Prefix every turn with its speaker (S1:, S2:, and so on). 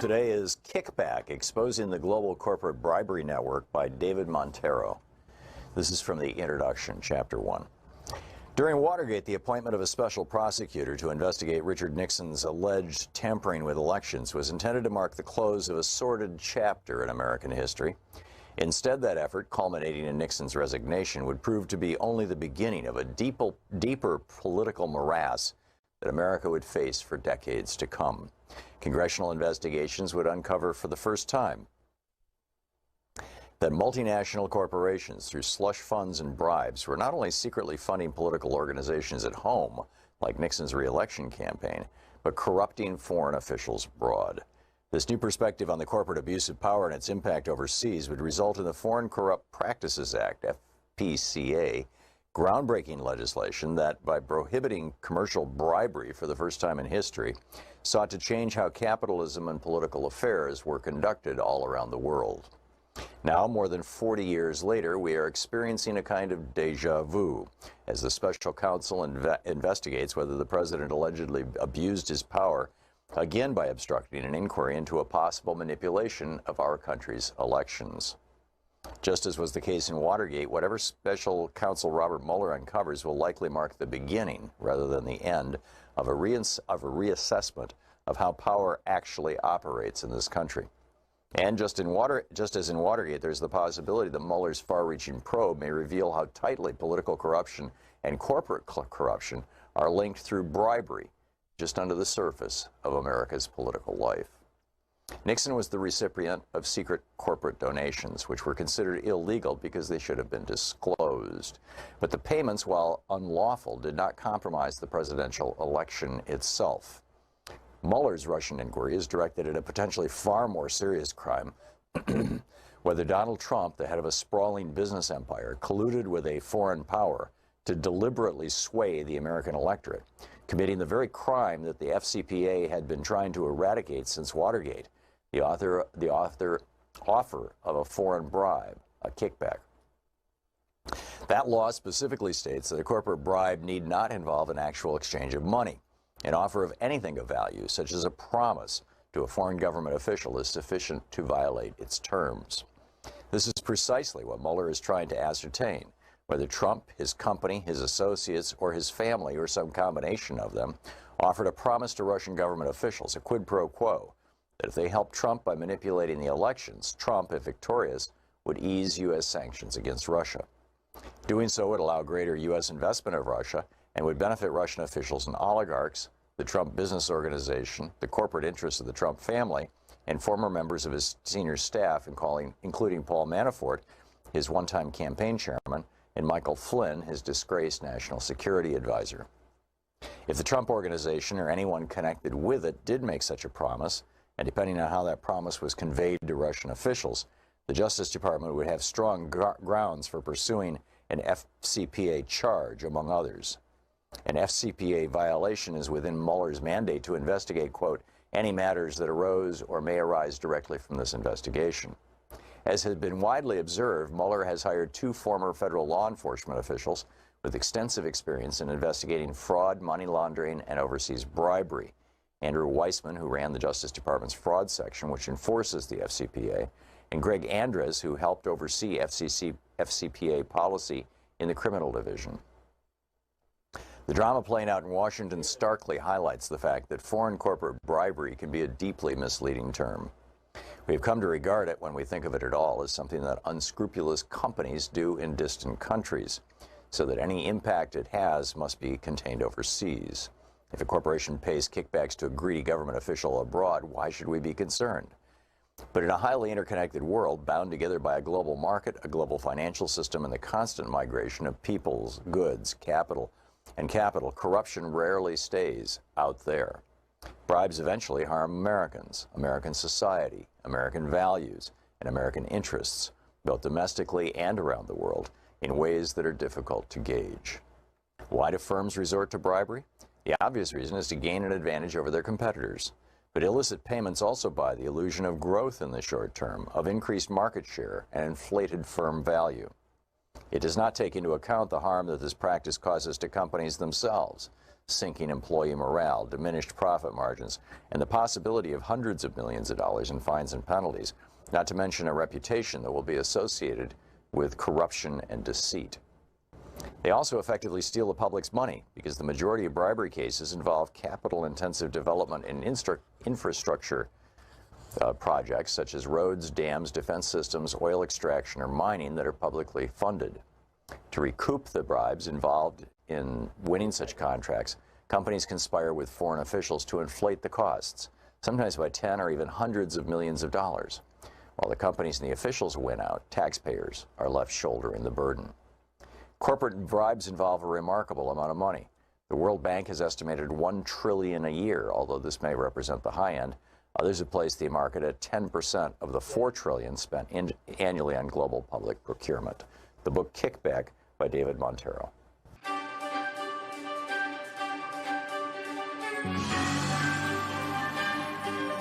S1: Today is Kickback, exposing the global corporate bribery network by David Montero. This is from the introduction, Chapter 1. During Watergate, the appointment of a special prosecutor to investigate Richard Nixon's alleged tampering with elections was intended to mark the close of a sordid chapter in American history. Instead, that effort, culminating in Nixon's resignation, would prove to be only the beginning of a deeper political morass that America would face for decades to come. Congressional investigations would uncover for the first time that multinational corporations, through slush funds and bribes, were not only secretly funding political organizations at home, like Nixon's re-election campaign, but corrupting foreign officials abroad. This new perspective on the corporate abuse of power and its impact overseas would result in the Foreign Corrupt Practices Act, FPCA, groundbreaking legislation that, by prohibiting commercial bribery for the first time in history, sought to change how capitalism and political affairs were conducted all around the world. Now, more than 40 years later, we are experiencing a kind of déjà vu as the special counsel investigates whether the president allegedly abused his power, again by obstructing an inquiry into a possible manipulation of our country's elections. Just as was the case in Watergate, whatever special counsel Robert Mueller uncovers will likely mark the beginning, rather than the end, of a reassessment of how power actually operates in this country. And just as in Watergate, there's the possibility that Mueller's far-reaching probe may reveal how tightly political corruption and corporate corruption are linked through bribery, just under the surface of America's political life. Nixon was the recipient of secret corporate donations, which were considered illegal because they should have been disclosed. But the payments, while unlawful, did not compromise the presidential election itself. Mueller's Russian inquiry is directed at a potentially far more serious crime, whether Donald Trump, the head of a sprawling business empire, colluded with a foreign power to deliberately sway the American electorate, committing the very crime that the FCPA had been trying to eradicate since Watergate, the offer of a foreign bribe, a kickback. That law specifically states that a corporate bribe need not involve an actual exchange of money. An offer of anything of value, such as a promise to a foreign government official, is sufficient to violate its terms. This is precisely what Mueller is trying to ascertain, whether Trump, his company, his associates, or his family, or some combination of them, offered a promise to Russian government officials, a quid pro quo, that if they helped Trump by manipulating the elections, Trump, if victorious, would ease U.S. sanctions against Russia. Doing so would allow greater U.S. investment of Russia and would benefit Russian officials and oligarchs, the Trump business organization, the corporate interests of the Trump family, and former members of his senior staff, including Paul Manafort, his one-time campaign chairman, and Michael Flynn, his disgraced national security advisor. If the Trump organization or anyone connected with it did make such a promise, and depending on how that promise was conveyed to Russian officials, the Justice Department would have strong grounds for pursuing an FCPA charge, among others. An FCPA violation is within Mueller's mandate to investigate, quote, any matters that arose or may arise directly from this investigation. As has been widely observed, Mueller has hired two former federal law enforcement officials with extensive experience in investigating fraud, money laundering, and overseas bribery. Andrew Weissman, who ran the Justice Department's fraud section, which enforces the FCPA, and Greg Andres, who helped oversee FCPA policy in the criminal division. The drama playing out in Washington starkly highlights the fact that foreign corporate bribery can be a deeply misleading term. We have come to regard it, when we think of it at all, as something that unscrupulous companies do in distant countries, so that any impact it has must be contained overseas. If a corporation pays kickbacks to a greedy government official abroad, why should we be concerned? But in a highly interconnected world, bound together by a global market, a global financial system, and the constant migration of peoples, goods, capital, corruption rarely stays out there. Bribes eventually harm Americans, American society, American values, and American interests, both domestically and around the world, in ways that are difficult to gauge. Why do firms resort to bribery? The obvious reason is to gain an advantage over their competitors. But illicit payments also buy the illusion of growth in the short term, of increased market share and inflated firm value. It does not take into account the harm that this practice causes to companies themselves, sinking employee morale, diminished profit margins, and the possibility of hundreds of millions of dollars in fines and penalties, not to mention a reputation that will be associated with corruption and deceit. They also effectively steal the public's money because the majority of bribery cases involve capital-intensive development and infrastructure projects such as roads, dams, defense systems, oil extraction, or mining that are publicly funded. To recoup the bribes involved in winning such contracts, companies conspire with foreign officials to inflate the costs, sometimes by 10 or even hundreds of millions of dollars. While the companies and the officials win out, taxpayers are left shouldering the burden. Corporate bribes involve a remarkable amount of money. The World Bank has estimated $1 trillion a year, although this may represent the high end. Others have placed the market at 10% of the $4 trillion spent annually on global public procurement. The book Kickback by David Montero.